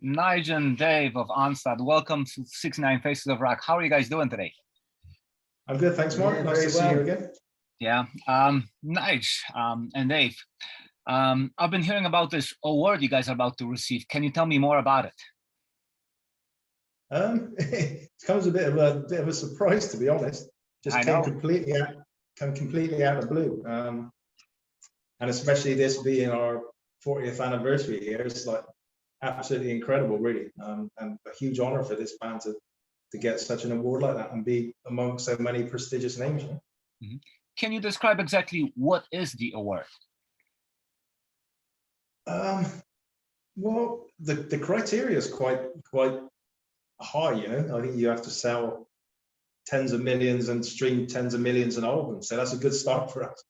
Nige and Dave of Onslaught, welcome to 69 Faces of Rock. How are you guys doing today? I'm good, thanks, Mark. Yeah, nice to see you again. Yeah, Nige and Dave, I've been hearing about this award you guys are about to receive. Can you tell me more about it? It comes a bit of a surprise, to be honest. Just came completely out of the blue, and especially this being our 40th anniversary year, it's like absolutely incredible, really, and a huge honor for this band to get such an award like that and be among so many prestigious names. Mm-hmm. Can you describe exactly what is the award? Well, the criteria is quite high, you know. I think you have to sell tens of millions and stream tens of millions of albums, so that's a good start for us.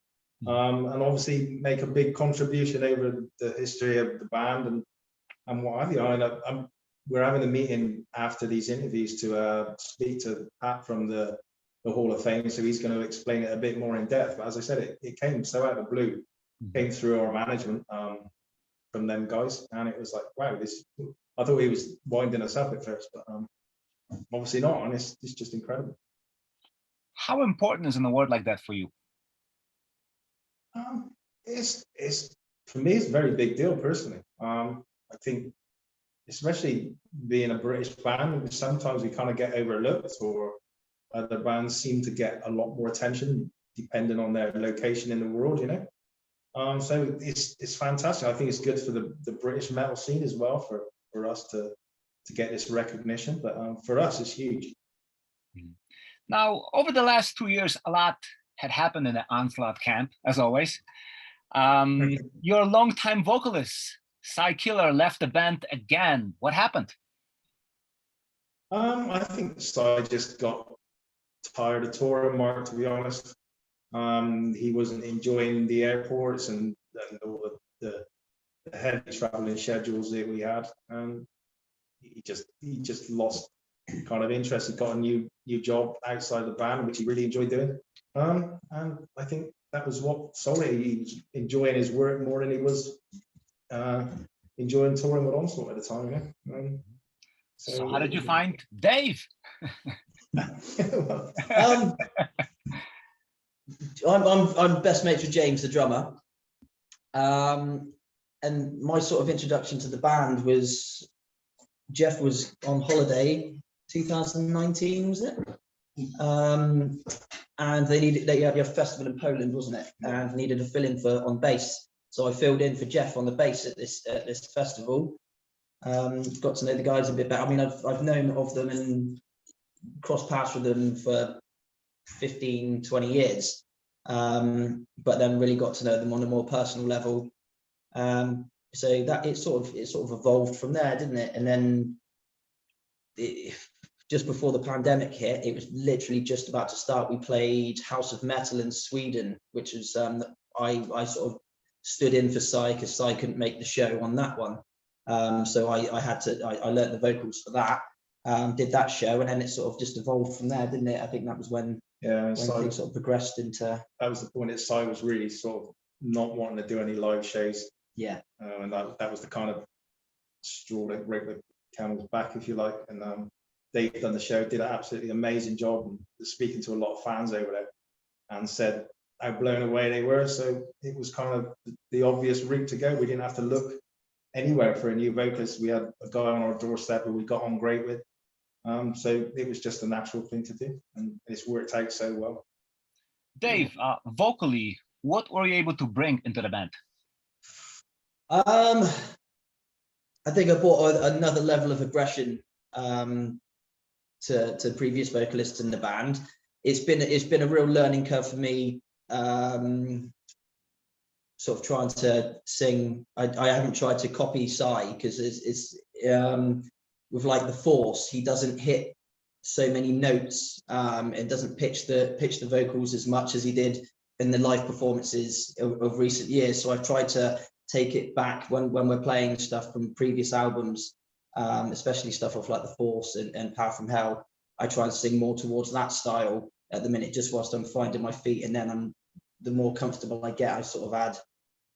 And obviously make a big contribution over the history of the band and what have you. We're having a meeting after these interviews to speak to Pat from the Hall of Fame, so he's going to explain it a bit more in depth. But as I said, it came so out of the blue, came through our management from them guys, and it was like, wow, this. I thought he was winding us up at first, but obviously not, and it's just incredible. How important is an award like that for you? It's for me, it's a very big deal personally. I think, especially being a British band, sometimes we kind of get overlooked, or other bands seem to get a lot more attention depending on their location in the world, you know. So it's fantastic. I think it's good for the British metal scene as well, for us to get this recognition. But for us, it's huge. Now, over the last 2 years, a lot had happened in the Onslaught camp, as always. Your longtime vocalist, Cy Killer, left the band again. What happened? I think Cy just got tired of touring, Mark, to be honest. He wasn't enjoying the airports and all the heavy traveling schedules that we had. He just lost kind of interest. He got a new job outside the band, which he really enjoyed doing. And I think that was what sold it. He was enjoying his work more than he was enjoying touring with Onslaught at the time. Yeah. So how did you find Dave? I'm best mates with James, the drummer, and my sort of introduction to the band was Jeff was on holiday 2019, was it? And they had a festival in Poland, wasn't it? And needed a fill-in on bass, so I filled in for Jeff on the bass at this festival. Got to know the guys a bit better. I mean, I've known of them and crossed paths with them for 15, 20 years, but then really got to know them on a more personal level. So that it sort of evolved from there, didn't it? And then just before the pandemic hit, it was literally just about to start. We played House of Metal in Sweden, which was I sort of stood in for Cy because Cy couldn't make the show on that one. So I learnt the vocals for that. Did that show, and then it sort of just evolved from there, didn't it? I think that was when things sort of progressed into. That was the point that Cy was really sort of not wanting to do any live shows. Yeah. And that was the kind of straw that broke the camel's back, if you like. And they've done the show, did an absolutely amazing job, and speaking to a lot of fans over there, and said how blown away they were. So it was kind of the obvious route to go. We didn't have to look anywhere for a new vocalist. We had a guy on our doorstep who we got on great with. So it was just a natural thing to do, and it's worked out so well. Dave, vocally, what were you able to bring into the band? I think I brought another level of aggression to previous vocalists in the band. It's been a real learning curve for me. Sort of trying to sing. I haven't tried to copy Cy because it's with like the Force, he doesn't hit so many notes and doesn't pitch the vocals as much as he did in the live performances of recent years. So I've tried to take it back when we're playing stuff from previous albums, especially stuff off like the Force and Power from Hell. I try and sing more towards that style at the minute, just whilst I'm finding my feet, and then the more comfortable I get, I sort of add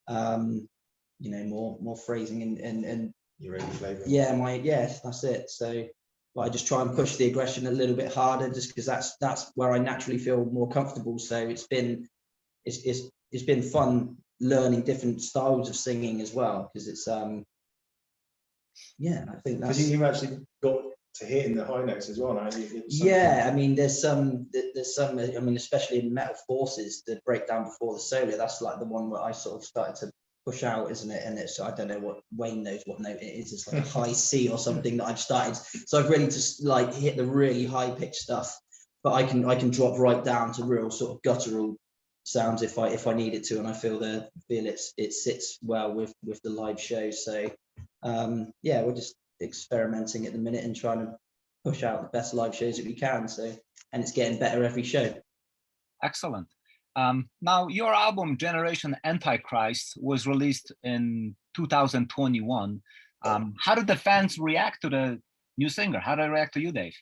more phrasing and your own flavor. Yeah, yes, that's it. So, but I just try and push the aggression a little bit harder, just because that's where I naturally feel more comfortable. So it's been fun learning different styles of singing as well, because it's yeah, I think that's because you've actually got to hit in the high notes as well now. Yeah, I mean, there's some, I mean, especially in Metal Forces, the breakdown before the solo, that's like the one where I sort of started to push out, isn't it? And it's, I don't know what Wayne knows what note it is. It's like a high C or something that I've started. So I've really just like hit the really high pitched stuff, but I can drop right down to real sort of guttural sounds if I need it to, and I feel it sits well with the live show. So yeah, we're just experimenting at the minute and trying to push out the best live shows that we can. So, and it's getting better every show. Excellent. Now, your album Generation Antichrist was released in 2021. How did the fans react to the new singer? How did they react to you, Dave?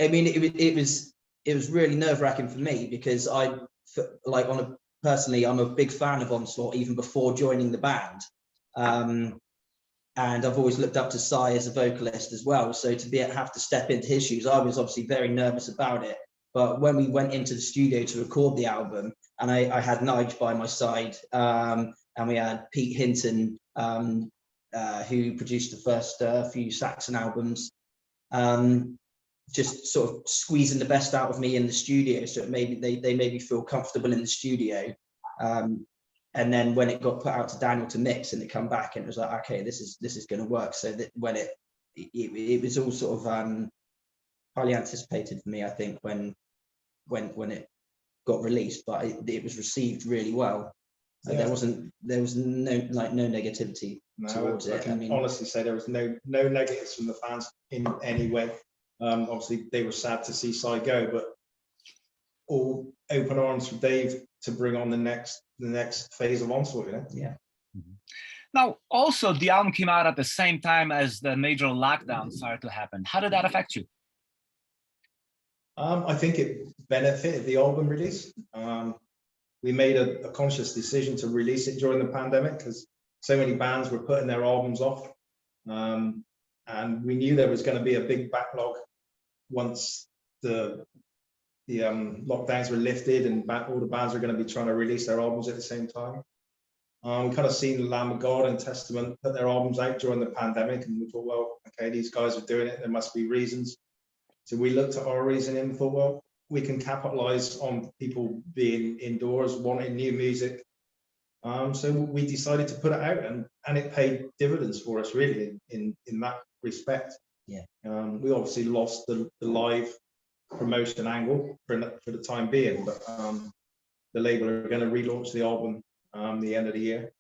I mean, it was really nerve-wracking for me, because personally, I'm a big fan of Onslaught even before joining the band. And I've always looked up to Cy as a vocalist as well. So to have to step into his shoes, I was obviously very nervous about it. But when we went into the studio to record the album, and I had Nige by my side, and we had Pete Hinton, who produced the first few Saxon albums, just sort of squeezing the best out of me in the studio. So they made me feel comfortable in the studio. And then when it got put out to Daniel to mix, and it come back, and it was like, okay, this is going to work. So that when it was all sort of highly anticipated for me, I think, when it got released, but it was received really well. Yeah. There was no negativity towards it. I mean, honestly say there was no negatives from the fans in any way. Obviously they were sad to see Cy go, but all open arms for Dave to bring on the next phase of Onslaught, you know? Yeah. Mm-hmm. Now, also, the album came out at the same time as the major lockdown started to happen. How did that affect you? I think it benefited the album release. We made a conscious decision to release it during the pandemic, because so many bands were putting their albums off. And we knew there was going to be a big backlog once the lockdowns were lifted, and all the bands are going to be trying to release their albums at the same time. We kind of seen the Lamb of God and Testament put their albums out during the pandemic, and we thought, well, okay, these guys are doing it, there must be reasons. So we looked at our reasoning and thought, well, we can capitalize on people being indoors, wanting new music. So we decided to put it out, and it paid dividends for us, really, in that respect. Yeah. We obviously lost the live promotion angle for the time being, but the label are going to relaunch the album the end of the year.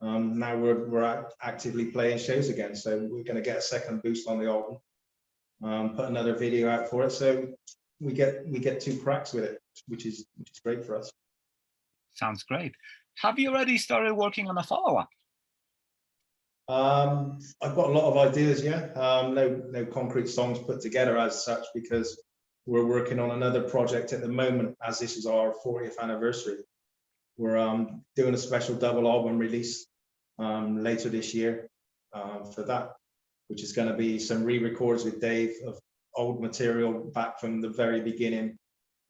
Now we're actively playing shows again, so we're going to get a second boost on the album, put another video out for it, so we get two cracks with it, which is great for us. Sounds great. Have you already started working on a follow-up? I've got a lot of ideas, yeah. No concrete songs put together as such, because we're working on another project at the moment, as this is our 40th anniversary. We're doing a special double album release later this year for that, which is going to be some re-records with Dave of old material back from the very beginning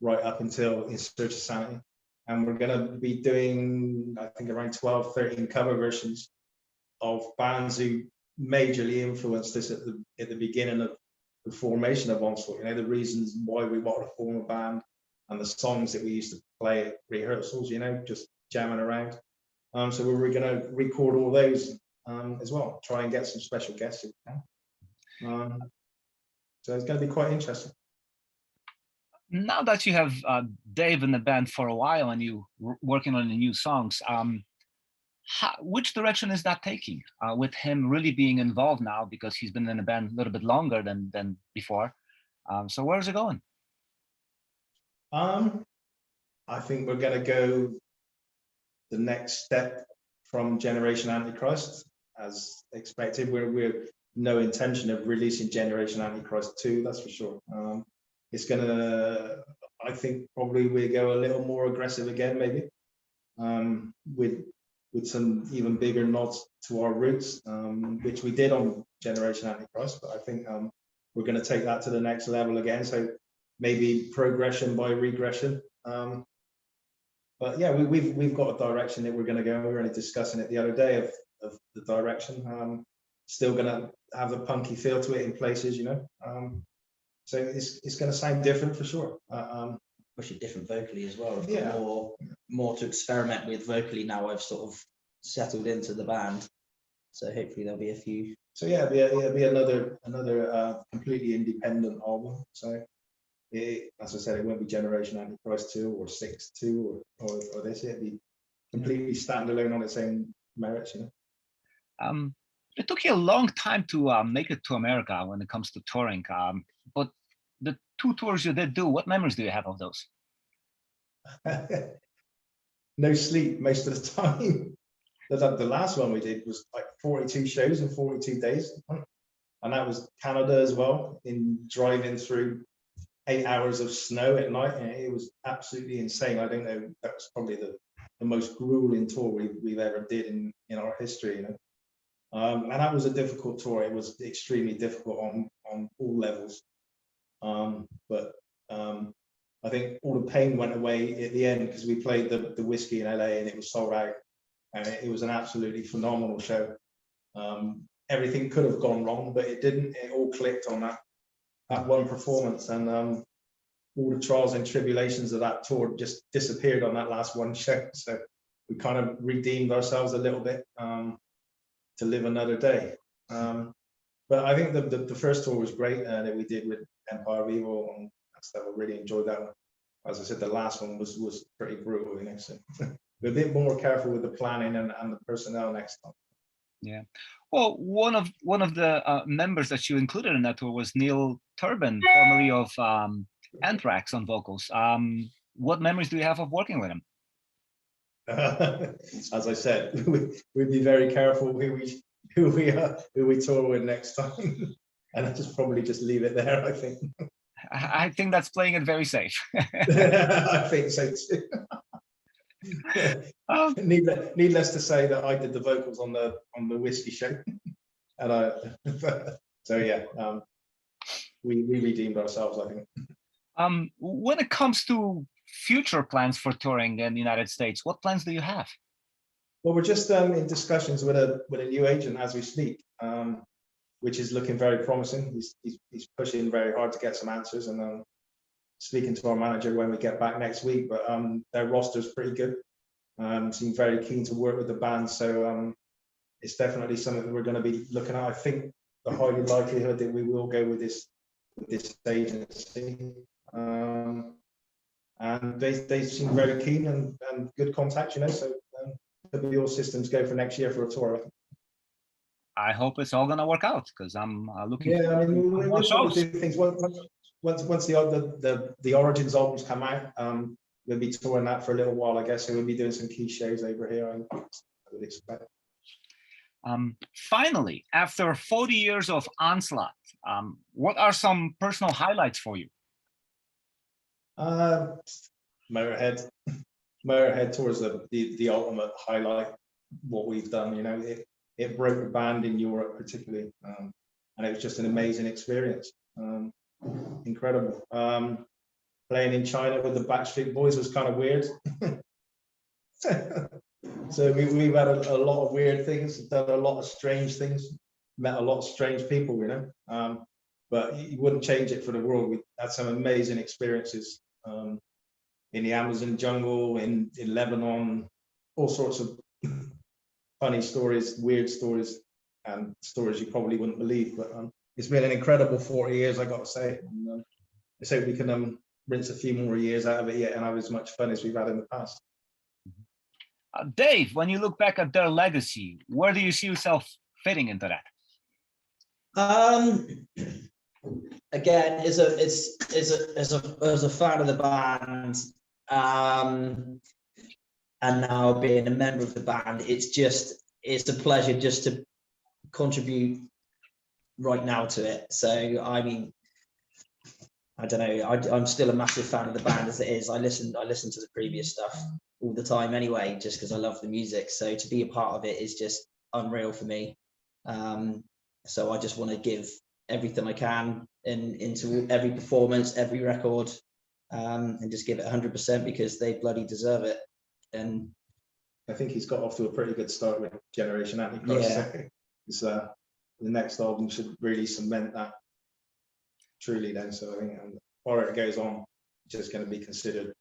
right up until In Search of Sanity. And we're going to be doing, I think, around 12, 13 cover versions of bands who majorly influenced us at the beginning of the formation of Onslaught. You know, the reasons why we wanted to form a band, and the songs that we used to play at rehearsals, you know, just jamming around. So we're going to record all those as well, try and get some special guests if we can. So it's going to be quite interesting. Now that you have Dave in the band for a while and you working on the new songs, which direction is that taking with him really being involved now, because he's been in the band a little bit longer than before? So where's it going? I think we're going to go the next step from Generation Antichrist, as expected. We're no intention of releasing Generation Antichrist 2, that's for sure. It's gonna, I think probably we go a little more aggressive again, maybe, with with some even bigger nods to our roots, which we did on Generation Antichrist. But I think we're going to take that to the next level again. So maybe progression by regression. But yeah, we've got a direction that we're going to go. We were only discussing it the other day of the direction. Still going to have a punky feel to it in places, you know. So it's going to sound different for sure. Especially different vocally as well. I've got Yeah. more to experiment with vocally now. I've sort of settled into the band, so hopefully there'll be a few. So yeah, it'll be another completely independent album. So as I said, it won't be Generation Antichrist 2 or 6 2 or this. It'll be completely standalone on its own merits, you know. It took you a long time to make it to America when it comes to touring, but the 2 tours you did do, what memories do you have of those? No sleep most of the time. The last one we did was like 42 shows in 42 days, and that was Canada as well, in driving through 8 hours of snow at night, and it was absolutely insane. I don't know, that was probably the most grueling tour we've ever did in our history, you know. And that was a difficult tour. It was extremely difficult on all levels. But I think all the pain went away at the end because we played the Whiskey in LA and it was sold out, and it was an absolutely phenomenal show. Everything could have gone wrong, but it didn't. It all clicked on that one performance, and all the trials and tribulations of that tour just disappeared on that last one show. So we kind of redeemed ourselves a little bit to live another day. But I think the first tour was great that we did with Empire of Evil and stuff. I really enjoyed that one. As I said, the last one was pretty brutal, you know. So we're a bit more careful with the planning and the personnel next time. Yeah. Well, one of the members that you included in that tour was Neil Turbin, formerly of Anthrax, on vocals. What memories do you have of working with him? As I said, we'd be very careful who we tour with next time, and I probably just leave it there. I think that's playing it very safe. I think so too. Needless to say that I did the vocals on the Whiskey show, and so yeah, we redeemed ourselves, I think. When it comes to future plans for touring in the United States, what plans do you have? Well, we're just in discussions with a new agent as we speak, which is looking very promising. He's pushing very hard to get some answers, and speaking to our manager when we get back next week. But their roster is pretty good. Seem very keen to work with the band, so it's definitely something that we're going to be looking at. I think the highly likelihood that we will go with this agency. And they seem very keen and good contact, you know, so it'll be all systems go for next year for a tour. I hope it's all going to work out, because I'm looking. Yeah, I mean, we'll do things once the Origins albums come out. We'll be touring that for a little while, I guess. So we'll be doing some key shows over here, I would expect. Finally, after 40 years of Onslaught, what are some personal highlights for you? Motorhead tour is the ultimate highlight. What we've done, you know, it broke the band in Europe particularly, and it was just an amazing experience. Incredible. Playing in China with the Backstreet Boys was kind of weird. So we've had a lot of weird things, done a lot of strange things, met a lot of strange people, you know. But you wouldn't change it for the world. We had some amazing experiences in the Amazon jungle, in Lebanon, all sorts of funny stories, weird stories, and stories you probably wouldn't believe. But it's been an incredible 40 years, I got to say. And, let's hope we can rinse a few more years out of it yet and have as much fun as we've had in the past. Dave, when you look back at their legacy, where do you see yourself fitting into that? Again, as a fan of the band, and now being a member of the band, it's a pleasure just to contribute right now to it. So I mean, I don't know, I'm still a massive fan of the band as it is. I listen to the previous stuff all the time anyway, just because I love the music. So to be a part of it is just unreal for me. So I just want to give everything I can into every performance, every record, and just give it 100% because they bloody deserve it. And I think he's got off to a pretty good start with Generation Antichrist. Yeah. The next album should really cement that truly then. So I think the more it goes on, it's just going to be considered,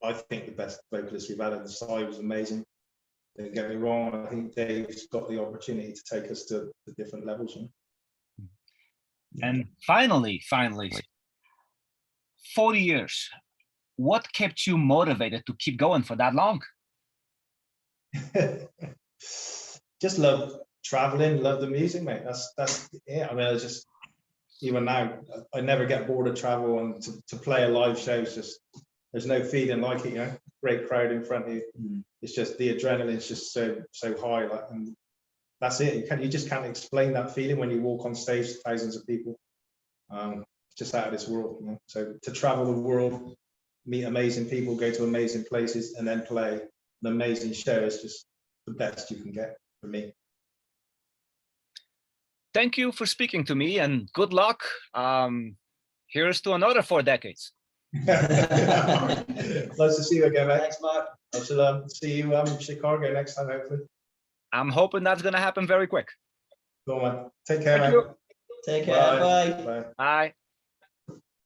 I think, the best vocalist we've had. And the side was amazing. Don't get me wrong, I think Dave's got the opportunity to take us to different levels. You know? And finally, 40 years. What kept you motivated to keep going for that long? Just love traveling, love the music, mate. That's yeah. I mean, I just, even now, I never get bored of travel, and to play a live show is just, there's no feeling like it, you know. Great crowd in front of you. It's just the adrenaline's just so high, like, and that's it. You just can't explain that feeling when you walk on stage to thousands of people. It's just out of this world, you know? So to travel the world, meet amazing people, go to amazing places, and then play an amazing show is just the best you can get for me. Thank you for speaking to me, and good luck. Here's to another 4 decades. Nice to see you again, mate. Thanks, Mark. I shall see you in Chicago next time, hopefully. I'm hoping that's going to happen very quick. Go on, man. Take care, Thank man. you. Take care. Bye. Bye. Bye.